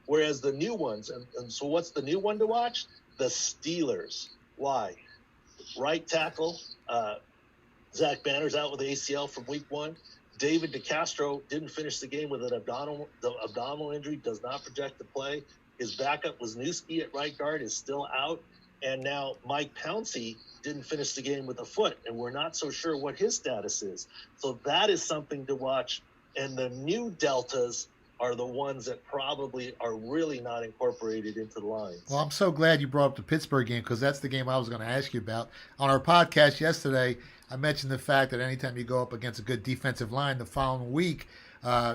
Whereas the new ones, and so what's the new one to watch? The Steelers. Why? Right tackle, Zach Banner's out with ACL from week 1. David DeCastro didn't finish the game with an abdominal injury, does not project to play. His backup was Newski at right guard, is still out. And now Mike Pouncey didn't finish the game with a foot, and we're not so sure what his status is. So that is something to watch. And the new Deltas are the ones that probably are really not incorporated into the lines. Well, I'm so glad you brought up the Pittsburgh game because that's the game I was going to ask you about. On our podcast yesterday, I mentioned the fact that anytime you go up against a good defensive line the following week,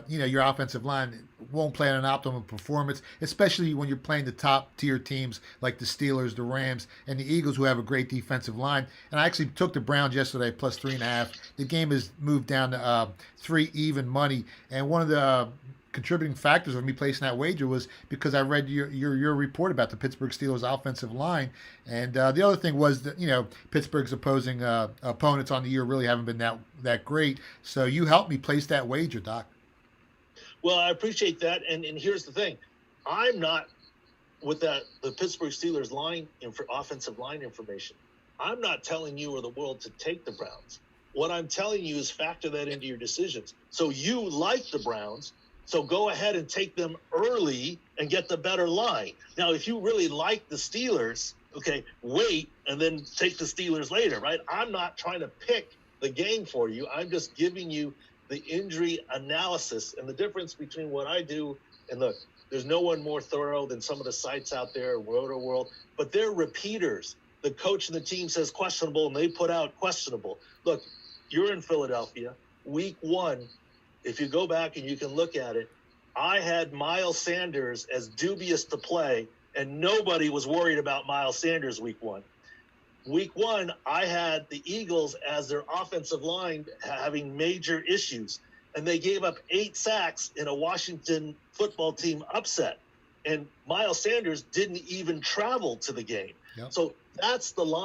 your offensive line won't play at an optimum performance, especially when you're playing the top tier teams like the Steelers, the Rams, and the Eagles, who have a great defensive line. And I actually took the Browns yesterday plus 3.5. The game has moved down to 3 even money. And one of the contributing factors of me placing that wager was because I read your report about the Pittsburgh Steelers offensive line, and the other thing was that Pittsburgh's opposing opponents on the year really haven't been that great. So you helped me place that wager, Doc. Well, I appreciate that, and here's the thing: I'm not with the Pittsburgh Steelers offensive line information. I'm not telling you or the world to take the Browns. What I'm telling you is factor that into your decisions. So you like the Browns. So go ahead and take them early and get the better line. Now, if you really like the Steelers, okay, wait and then take the Steelers later, right? I'm not trying to pick the game for you. I'm just giving you the injury analysis and the difference between what I do. And look, there's no one more thorough than some of the sites out there, Roto World, but they're repeaters. The coach and the team says questionable, and they put out questionable. Look, you're in Philadelphia, week 1. If you go back and you can look at it, I had Miles Sanders as dubious to play, and nobody was worried about Miles Sanders week 1. Week 1, I had the Eagles as their offensive line having major issues, and they gave up 8 sacks in a Washington football team upset. And Miles Sanders didn't even travel to the game. Yep. So that's the line.